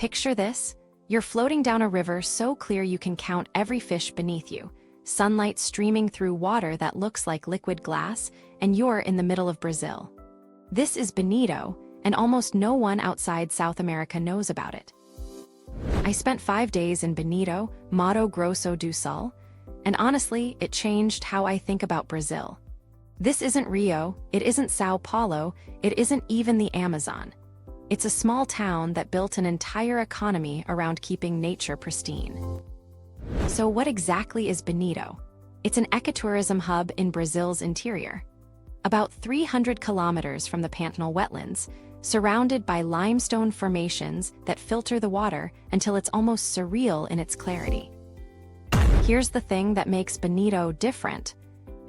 Picture this. You're floating down a river so clear you can count every fish beneath you, sunlight streaming through water that looks like liquid glass, and you're in the middle of Brazil. This is Bonito, and almost no one outside South America knows about it. I spent 5 days in Bonito, Mato Grosso do Sul, and honestly, it changed how I think about Brazil. This isn't Rio, it isn't Sao Paulo, it isn't even the Amazon. It's a small town that built an entire economy around keeping nature pristine. So what exactly is Bonito? It's an ecotourism hub in Brazil's interior. About 300 kilometers from the Pantanal wetlands, surrounded by limestone formations that filter the water until it's almost surreal in its clarity. Here's the thing that makes Bonito different.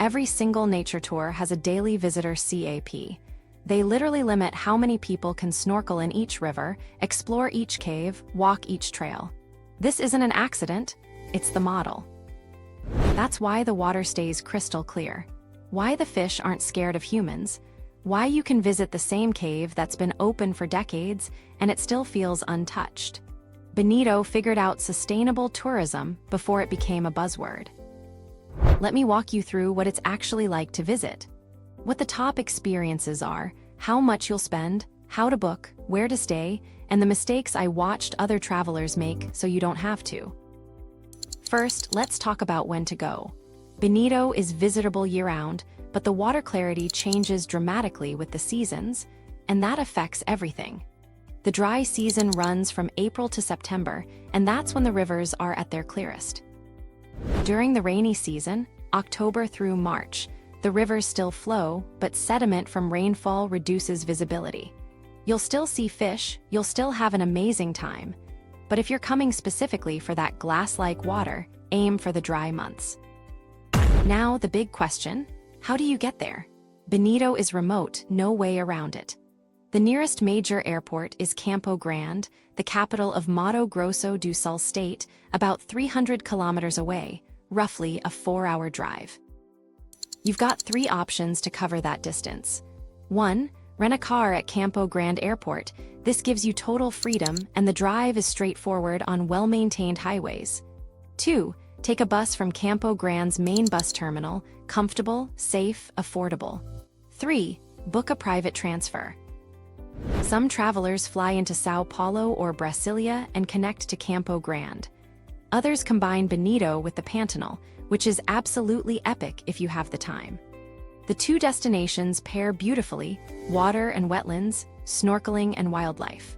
Every single nature tour has a daily visitor CAP. They literally limit how many people can snorkel in each river, explore each cave, walk each trail. This isn't an accident, it's the model. That's why the water stays crystal clear, why the fish aren't scared of humans, why you can visit the same cave that's been open for decades and it still feels untouched. Bonito figured out sustainable tourism before it became a buzzword. Let me walk you through what it's actually like to visit. What the top experiences are, how much you'll spend, how to book, where to stay, and the mistakes I watched other travelers make so you don't have to. First, let's talk about when to go. Bonito is visitable year-round, but the water clarity changes dramatically with the seasons, and that affects everything. The dry season runs from April to September, and that's when the rivers are at their clearest. During the rainy season, October through March, the rivers still flow, but sediment from rainfall reduces visibility. You'll still see fish, you'll still have an amazing time. But if you're coming specifically for that glass-like water, aim for the dry months. Now, the big question, how do you get there? Bonito is remote, no way around it. The nearest major airport is Campo Grande, the capital of Mato Grosso do Sul state, about 300 kilometers away, roughly a 4-hour drive. You've got 3 options to cover that distance. 1. Rent a car at Campo Grande Airport. This gives you total freedom and the drive is straightforward on well-maintained highways. 2. Take a bus from Campo Grande's main bus terminal, comfortable, safe, affordable. 3. Book a private transfer. Some travelers fly into Sao Paulo or Brasilia and connect to Campo Grande. Others combine Bonito with the Pantanal, which is absolutely epic if you have the time. The 2 destinations pair beautifully, water and wetlands, snorkeling and wildlife.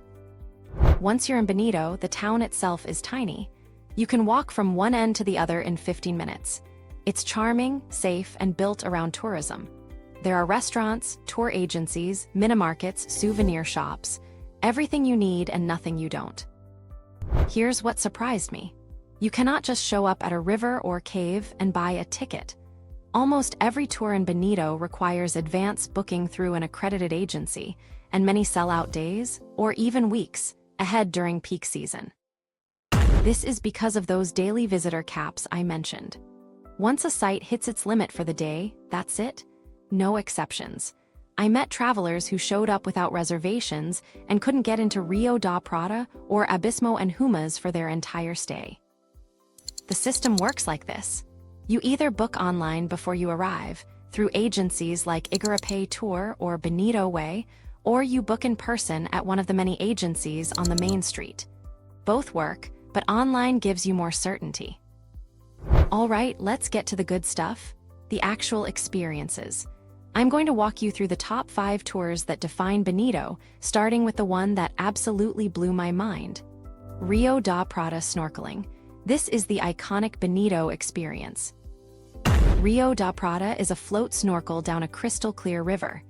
Once you're in Bonito, the town itself is tiny. You can walk from one end to the other in 15 minutes. It's charming, safe, and built around tourism. There are restaurants, tour agencies, mini-markets, souvenir shops, everything you need and nothing you don't. Here's what surprised me. You cannot just show up at a river or cave and buy a ticket. Almost every tour in Bonito requires advance booking through an accredited agency, and many sell out days, or even weeks, ahead during peak season. This is because of those daily visitor caps I mentioned. Once a site hits its limit for the day, that's it. No exceptions. I met travelers who showed up without reservations and couldn't get into Rio da Prata or Abismo and Humas for their entire stay. The system works like this. You either book online before you arrive, through agencies like Igarape Tour or Bonito Way, or you book in person at one of the many agencies on the main street. Both work, but online gives you more certainty. All right, let's get to the good stuff, the actual experiences. I'm going to walk you through the top 5 tours that define Bonito, starting with the one that absolutely blew my mind. Rio da Prata snorkeling. This is the iconic Bonito experience. Rio da Prata is a float snorkel down a crystal-clear river.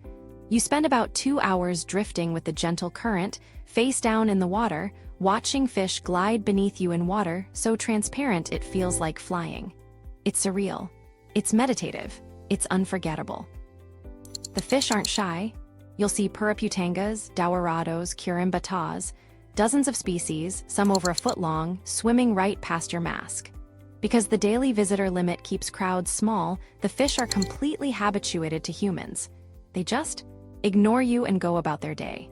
You spend about 2 hours drifting with the gentle current, face down in the water, watching fish glide beneath you in water so transparent it feels like flying. It's surreal. It's meditative. It's unforgettable. The fish aren't shy. You'll see puraputangas, dourados, curimbatas, dozens of species, some over a foot long, swimming right past your mask. Because the daily visitor limit keeps crowds small, the fish are completely habituated to humans. They just ignore you and go about their day.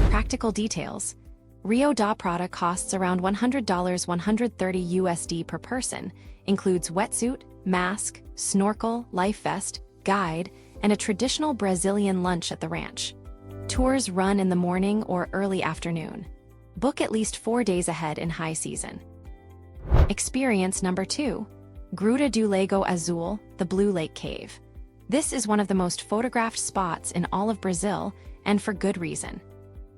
Practical details. Rio da Prata costs around $100, $130 per person, includes wetsuit, mask, snorkel, life vest, guide, and a traditional Brazilian lunch at the ranch. Tours run in the morning or early afternoon. Book at least 4 days ahead in high season. Experience number 2. Gruta do Lago Azul, the Blue Lake Cave. This is one of the most photographed spots in all of Brazil, and for good reason.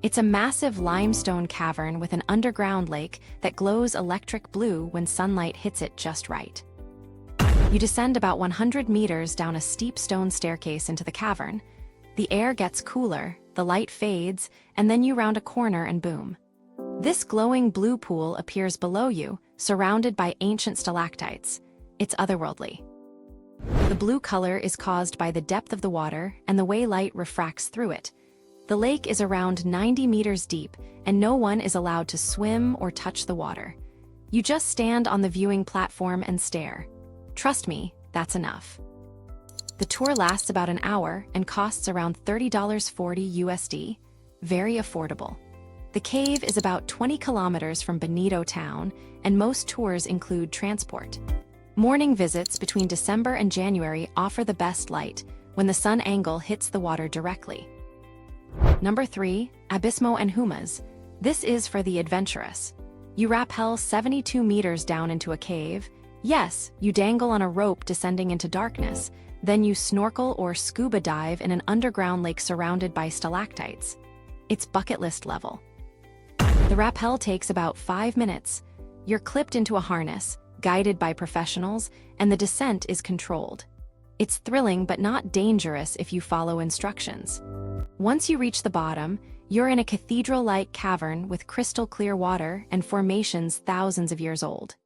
It's a massive limestone cavern with an underground lake that glows electric blue when sunlight hits it just right. You descend about 100 meters down a steep stone staircase into the cavern. The air gets cooler, the light fades, and then you round a corner and boom. This glowing blue pool appears below you, surrounded by ancient stalactites. It's otherworldly. The blue color is caused by the depth of the water and the way light refracts through it. The lake is around 90 meters deep, and no one is allowed to swim or touch the water. You just stand on the viewing platform and stare. Trust me, that's enough. The tour lasts about an hour and costs around $30.40. Very affordable. The cave is about 20 kilometers from Bonito town, and most tours include transport. Morning visits between December and January offer the best light, when the sun angle hits the water directly. Number 3. Abismo and Humas. This is for the adventurous. You rappel 72 meters down into a cave. Yes, you dangle on a rope descending into darkness. Then you snorkel or scuba dive in an underground lake surrounded by stalactites. It's bucket list level. The rappel takes about 5 minutes. You're clipped into a harness, guided by professionals, and the descent is controlled. It's thrilling but not dangerous if you follow instructions. Once you reach the bottom, you're in a cathedral-like cavern with crystal-clear water and formations thousands of years old.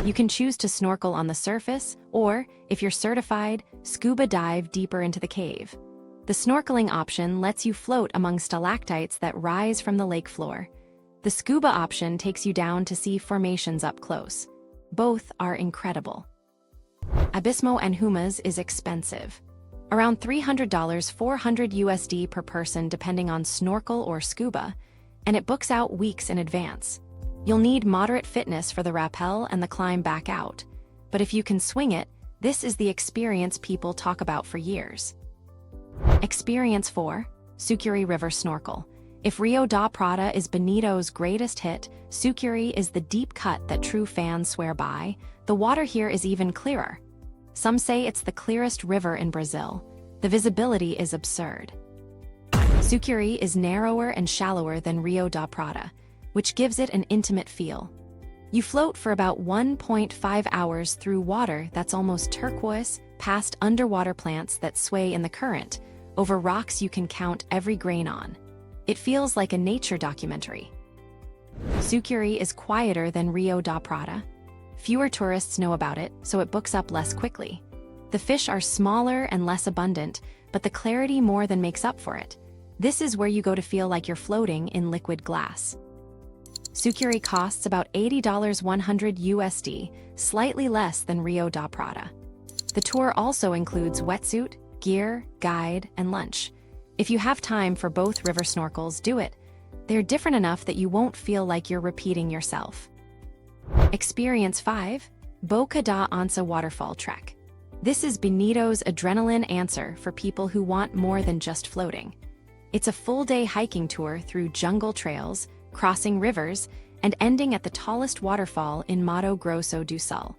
You can choose to snorkel on the surface, or, if you're certified, scuba dive deeper into the cave. The snorkeling option lets you float among stalactites that rise from the lake floor. The scuba option takes you down to see formations up close. Both are incredible. Abismo and Humas is expensive. Around $300, $400 per person depending on snorkel or scuba, and it books out weeks in advance. You'll need moderate fitness for the rappel and the climb back out, but if you can swing it, this is the experience people talk about for years. Experience 4. Sucuri River Snorkel. If Rio da Prata is Bonito's greatest hit, Sucuri is the deep cut that true fans swear by. The water here is even clearer. Some say it's the clearest river in Brazil. The visibility is absurd. Sucuri is narrower and shallower than Rio da Prata, which gives it an intimate feel. You float for about 1.5 hours through water that's almost turquoise, past underwater plants that sway in the current, over rocks you can count every grain on. It feels like a nature documentary. Sucuri is quieter than Rio da Prata. Fewer tourists know about it, so it books up less quickly. The fish are smaller and less abundant, but the clarity more than makes up for it. This is where you go to feel like you're floating in liquid glass. Sucuri costs about $80 $100, slightly less than Rio da Prata. The tour also includes wetsuit, gear, guide, and lunch. If you have time for both river snorkels, do it. They're different enough that you won't feel like you're repeating yourself. Experience 5. Boca da Onça Waterfall Trek. This is Bonito's adrenaline answer for people who want more than just floating. It's a full-day hiking tour through jungle trails, crossing rivers, and ending at the tallest waterfall in Mato Grosso do Sul.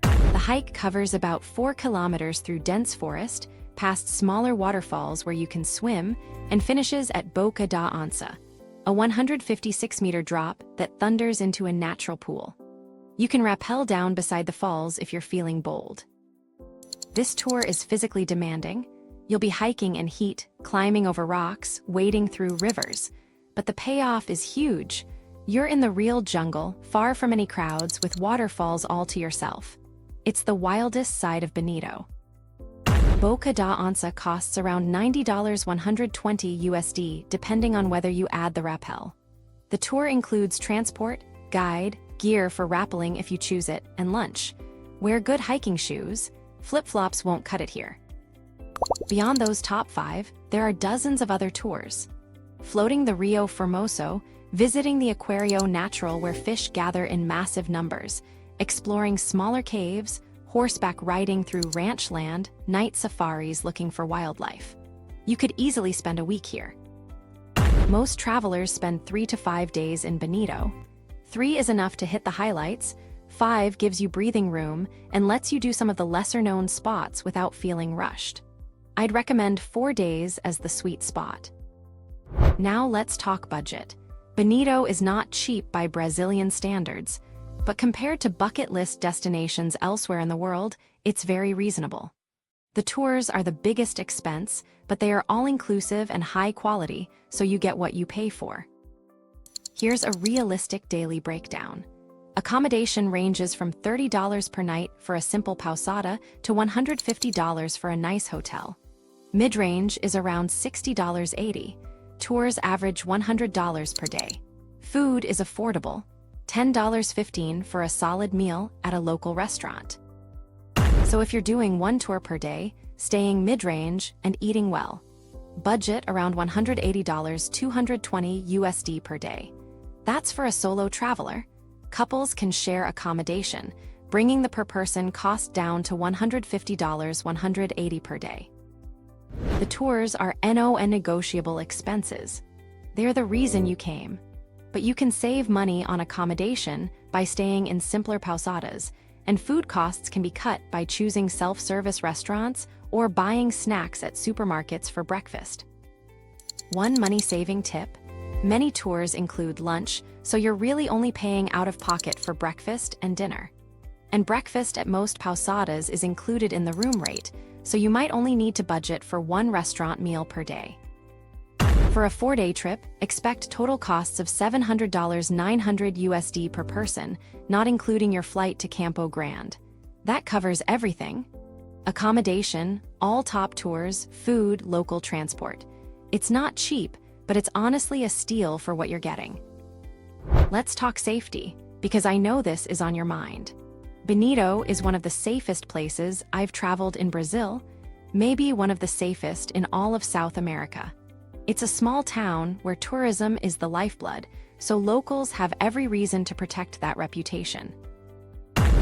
The hike covers about 4 kilometers through dense forest, past smaller waterfalls where you can swim, and finishes at Boca da Onça, a 156-meter drop that thunders into a natural pool. You can rappel down beside the falls if you're feeling bold. This tour is physically demanding. You'll be hiking in heat, climbing over rocks, wading through rivers. But the payoff is huge. You're in the real jungle, far from any crowds, with waterfalls all to yourself. It's the wildest side of Bonito. Boca da Onça costs around $90 $120, depending on whether you add the rappel. The tour includes transport, guide, gear for rappelling if you choose it, and lunch. Wear good hiking shoes. Flip-flops won't cut it here. Beyond those top 5, there are dozens of other tours. Floating the Rio Formoso, visiting the Aquario Natural where fish gather in massive numbers, exploring smaller caves, horseback riding through ranch land, night safaris looking for wildlife. You could easily spend a week here. Most travelers spend 3 to 5 days in Bonito. 3 is enough to hit the highlights, 5 gives you breathing room and lets you do some of the lesser-known spots without feeling rushed. I'd recommend 4 days as the sweet spot. Now let's talk budget. Bonito is not cheap by Brazilian standards, but compared to bucket list destinations elsewhere in the world, it's very reasonable. The tours are the biggest expense, but they are all-inclusive and high quality, so you get what you pay for. Here's a realistic daily breakdown. Accommodation ranges from $30 per night for a simple pousada to $150 for a nice hotel. Mid-range is around $60-80. Tours average $100 per day. Food is affordable, $10.15 for a solid meal at a local restaurant. So if you're doing 1 tour per day, staying mid-range, and eating well, budget around $180, $220 USD per day. That's for a solo traveler. Couples can share accommodation, bringing the per-person cost down to $150, $180 per day. The tours are non-negotiable expenses. They're the reason you came. But you can save money on accommodation by staying in simpler pousadas, and food costs can be cut by choosing self-service restaurants or buying snacks at supermarkets for breakfast. One money-saving tip: many tours include lunch, so you're really only paying out of pocket for breakfast and dinner. And breakfast at most pousadas is included in the room rate, so you might only need to budget for 1 restaurant meal per day. For a 4-day trip, expect total costs of $700, $900 USD per person, not including your flight to Campo Grande. That covers everything: accommodation, all top tours, food, local transport. It's not cheap, but it's honestly a steal for what you're getting. Let's talk safety, because I know this is on your mind. Bonito is one of the safest places I've traveled in Brazil, maybe one of the safest in all of South America. It's a small town where tourism is the lifeblood, so locals have every reason to protect that reputation.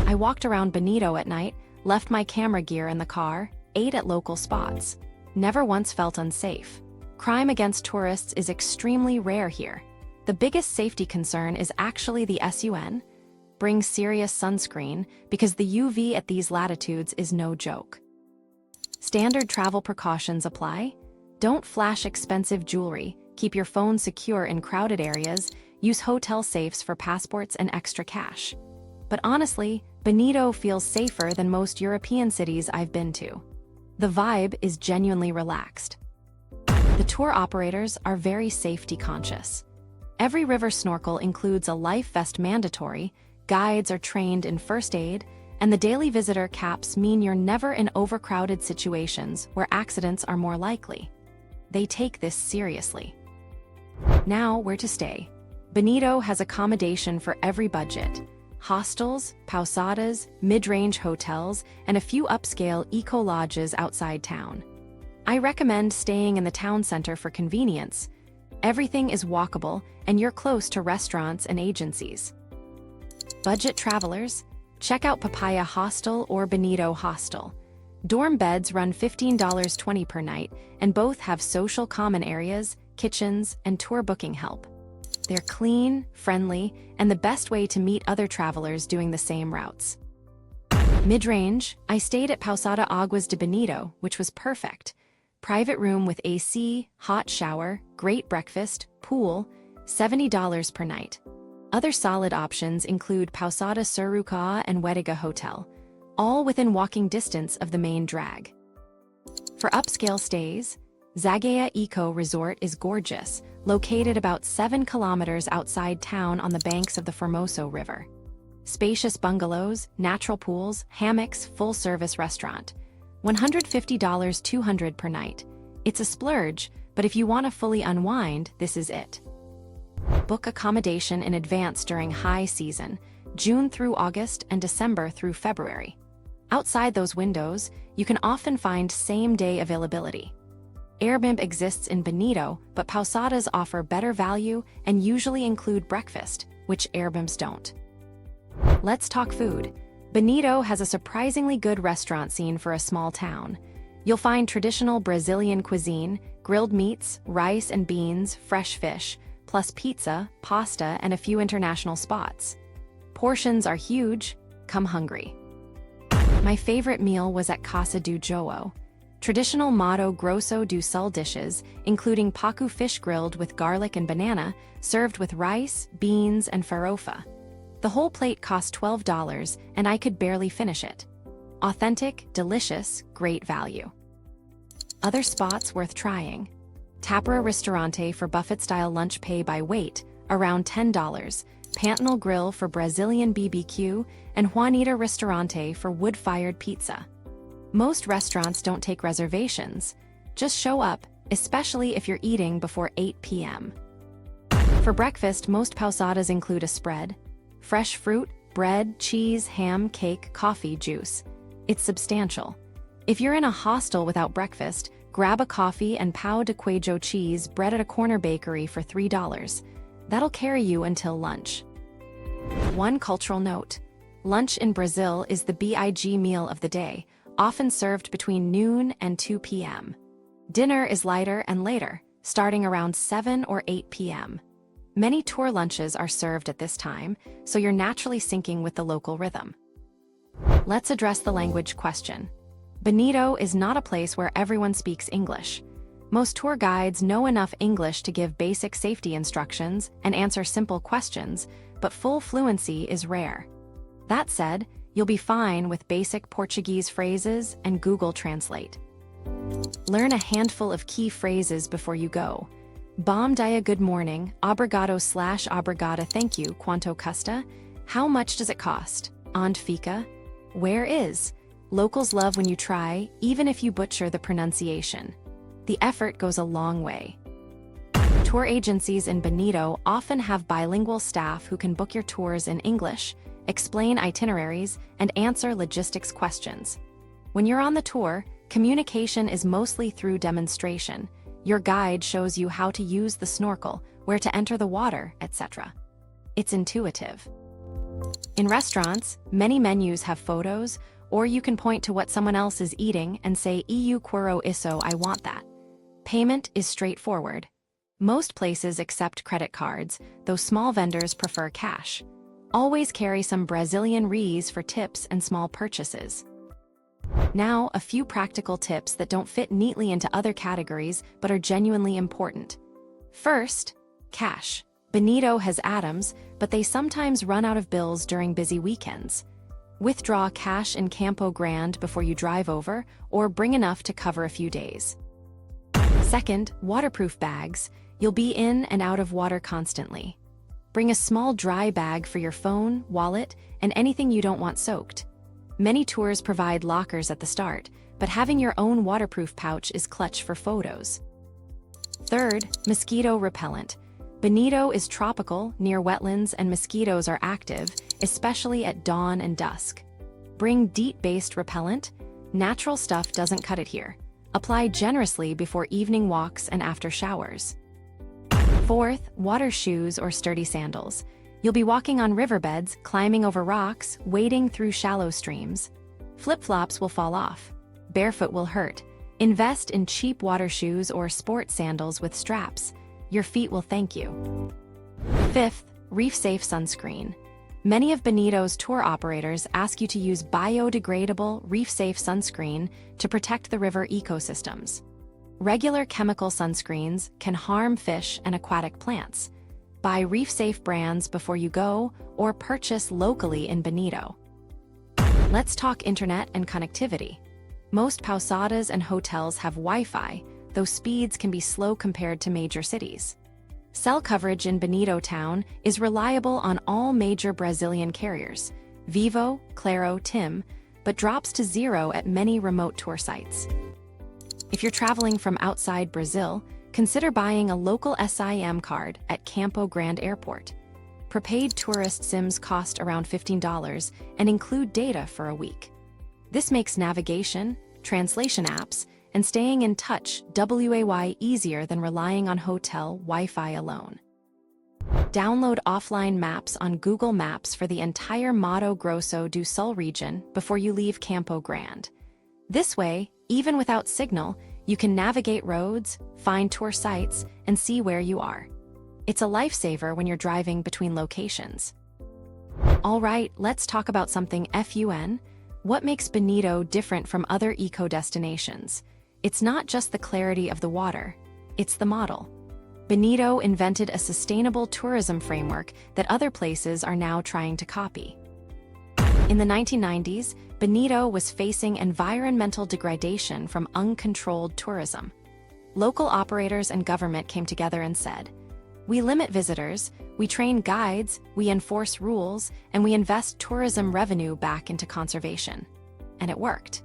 I walked around Bonito at night, left my camera gear in the car, ate at local spots. Never once felt unsafe. Crime against tourists is extremely rare here. The biggest safety concern is actually the sun. Bring serious sunscreen, because the UV at these latitudes is no joke. Standard travel precautions apply. Don't flash expensive jewelry, keep your phone secure in crowded areas, use hotel safes for passports and extra cash. But honestly, Bonito feels safer than most European cities I've been to. The vibe is genuinely relaxed. The tour operators are very safety conscious. Every river snorkel includes a life vest mandatory, guides are trained in first aid, and the daily visitor caps mean you're never in overcrowded situations where accidents are more likely. They take this seriously. Now, where to stay? Bonito has accommodation for every budget: hostels, pousadas, mid-range hotels, and a few upscale eco-lodges outside town. I recommend staying in the town center for convenience. Everything is walkable, and you're close to restaurants and agencies. Budget travelers, check out Papaya Hostel or Bonito Hostel. Dorm beds run $15.20 per night, and both have social common areas, kitchens, and tour booking help. They're clean, friendly, and the best way to meet other travelers doing the same routes. Mid-range, I stayed at Pousada Aguas de Bonito, which was perfect. Private room with AC, hot shower, great breakfast, pool, $70 per night. Other solid options include Pousada Suruca and Wediga Hotel, all within walking distance of the main drag. For upscale stays, Zagaia Eco Resort is gorgeous, located about 7 kilometers outside town on the banks of the Formoso River. Spacious bungalows, natural pools, hammocks, full-service restaurant. $150, $200 per night. It's a splurge, but if you want to fully unwind, this is it. Book accommodation in advance during high season, June through August and December through February. Outside those windows, you can often find same-day availability. Airbnb exists in Bonito, but pousadas offer better value and usually include breakfast, which Airbnbs don't. Let's talk food. Bonito has a surprisingly good restaurant scene for a small town. You'll find traditional Brazilian cuisine, grilled meats, rice and beans, fresh fish, plus pizza, pasta, and a few international spots. Portions are huge. Come hungry. My favorite meal was at Casa do João. Traditional Mato Grosso do Sul dishes, including pacu fish grilled with garlic and banana, served with rice, beans, and farofa. The whole plate cost $12, and I could barely finish it. Authentic, delicious, great value. Other spots worth trying. Tapera Restaurante for buffet-style lunch pay by weight, around $10, Pantanal Grill for Brazilian BBQ, and Juanita Restaurante for wood-fired pizza. Most restaurants don't take reservations. Just show up, especially if you're eating before 8 p.m. For breakfast, most pousadas include a spread, fresh fruit, bread, cheese, ham, cake, coffee, juice. It's substantial. If you're in a hostel without breakfast, grab a coffee and pão de queijo cheese bread at a corner bakery for $3. That'll carry you until lunch. One cultural note. Lunch in Brazil is the big meal of the day, often served between noon and 2 p.m. Dinner is lighter and later, starting around 7 or 8 p.m. Many tour lunches are served at this time, so you're naturally syncing with the local rhythm. Let's address the language question. Bonito is not a place where everyone speaks English. Most tour guides know enough English to give basic safety instructions and answer simple questions, but full fluency is rare. That said, you'll be fine with basic Portuguese phrases and Google Translate. Learn a handful of key phrases before you go. Bom dia, good morning, obrigado/obrigada, thank you, quanto custa? How much does it cost? Onde fica? Where is? Locals love when you try, even if you butcher the pronunciation. The effort goes a long way. Tour agencies in Bonito often have bilingual staff who can book your tours in English, explain itineraries, and answer logistics questions. When you're on the tour, communication is mostly through demonstration. Your guide shows you how to use the snorkel, where to enter the water, etc. It's intuitive. In restaurants, many menus have photos, or you can point to what someone else is eating and say, "Eu quero isso, I want that." Payment is straightforward. Most places accept credit cards, though small vendors prefer cash. Always carry some Brazilian reais for tips and small purchases. Now, a few practical tips that don't fit neatly into other categories but are genuinely important. First, cash. Bonito has atoms, but they sometimes run out of bills during busy weekends. Withdraw cash in Campo Grande before you drive over, or bring enough to cover a few days. Second, waterproof bags. You'll be in and out of water constantly. Bring a small dry bag for your phone, wallet, and anything you don't want soaked. Many tours provide lockers at the start, but having your own waterproof pouch is clutch for photos. Third, mosquito repellent. Bonito is tropical, near wetlands, and mosquitoes are active, especially at dawn and dusk. Bring DEET-based repellent. Natural stuff doesn't cut it here. Apply generously before evening walks and after showers. Fourth, water shoes or sturdy sandals. You'll be walking on riverbeds, climbing over rocks, wading through shallow streams. Flip-flops will fall off. Barefoot will hurt. Invest in cheap water shoes or sport sandals with straps. Your feet will thank you. Fifth, reef-safe sunscreen. Many of Bonito's tour operators ask you to use biodegradable, reef-safe sunscreen to protect the river ecosystems. Regular chemical sunscreens can harm fish and aquatic plants. Buy reef-safe brands before you go, or purchase locally in Bonito. Let's talk internet and connectivity. Most pousadas and hotels have Wi-Fi, though speeds can be slow compared to major cities. Cell coverage in Bonito town is reliable on all major Brazilian carriers, Vivo, Claro, TIM, but drops to zero at many remote tour sites. If you're traveling from outside Brazil, consider buying a local SIM card at Campo Grande Airport. Prepaid tourist SIMs cost around $15 and include data for a week. This makes navigation, translation apps, and staying in touch way easier than relying on hotel Wi-Fi alone. Download offline maps on Google Maps for the entire Mato Grosso do Sul region before you leave Campo Grande. This way, even without signal, you can navigate roads, find tour sites, and see where you are. It's a lifesaver when you're driving between locations. All right, let's talk about something fun. What makes Bonito different from other eco-destinations? It's not just the clarity of the water, it's the model. Bonito invented a sustainable tourism framework that other places are now trying to copy. In the 1990s, Bonito was facing environmental degradation from uncontrolled tourism. Local operators and government came together and said, "We limit visitors, we train guides, we enforce rules, and we invest tourism revenue back into conservation." And it worked.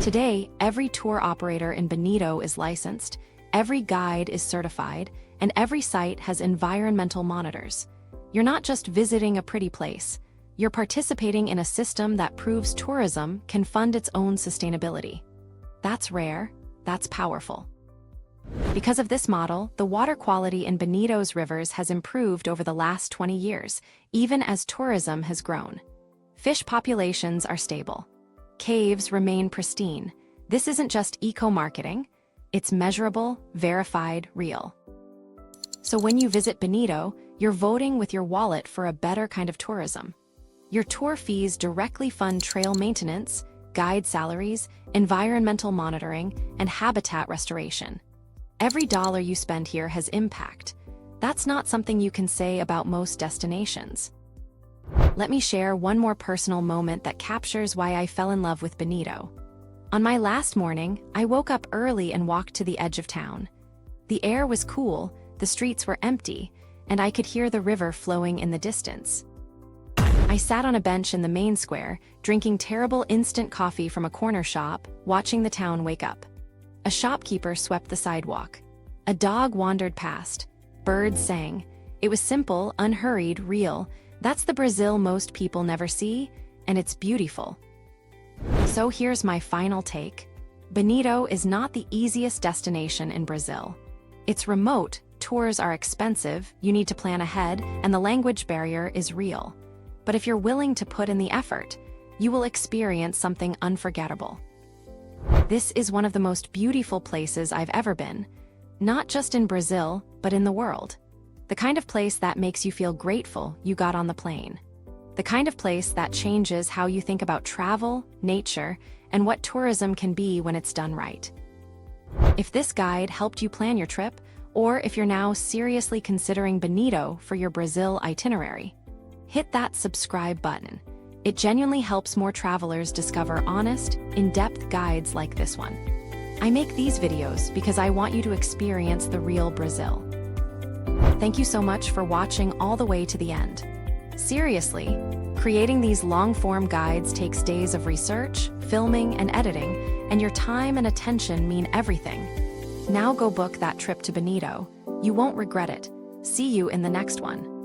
Today, every tour operator in Bonito is licensed, every guide is certified, and every site has environmental monitors. You're not just visiting a pretty place, you're participating in a system that proves tourism can fund its own sustainability. That's rare, that's powerful. Because of this model, the water quality in Bonito's rivers has improved over the last 20 years, even as tourism has grown. Fish populations are stable. Caves remain pristine. This isn't just eco-marketing, it's measurable, verified, real. So when you visit Bonito, you're voting with your wallet for a better kind of tourism. Your tour fees directly fund trail maintenance, guide salaries, environmental monitoring, and habitat restoration. Every dollar you spend here has impact. That's not something you can say about most destinations. Let me share one more personal moment that captures why I fell in love with Bonito. On my last morning, I woke up early and walked to the edge of town. The air was cool, the streets were empty, and I could hear the river flowing in the distance. I sat on a bench in the main square, drinking terrible instant coffee from a corner shop, watching the town wake up. A shopkeeper swept the sidewalk. A dog wandered past. Birds sang. It was simple, unhurried, real. That's the Brazil most people never see, and it's beautiful. So here's my final take. Bonito is not the easiest destination in Brazil. It's remote, tours are expensive, you need to plan ahead, and the language barrier is real. But if you're willing to put in the effort, you will experience something unforgettable. This is one of the most beautiful places I've ever been, not just in Brazil, but in the world. The kind of place that makes you feel grateful you got on the plane. The kind of place that changes how you think about travel, nature, and what tourism can be when it's done right. If this guide helped you plan your trip, or if you're now seriously considering Bonito for your Brazil itinerary, hit that subscribe button. It genuinely helps more travelers discover honest, in-depth guides like this one. I make these videos because I want you to experience the real Brazil. Thank you so much for watching all the way to the end. Seriously, creating these long-form guides takes days of research, filming, and editing, and your time and attention mean everything. Now go book that trip to Bonito. You won't regret it. See you in the next one.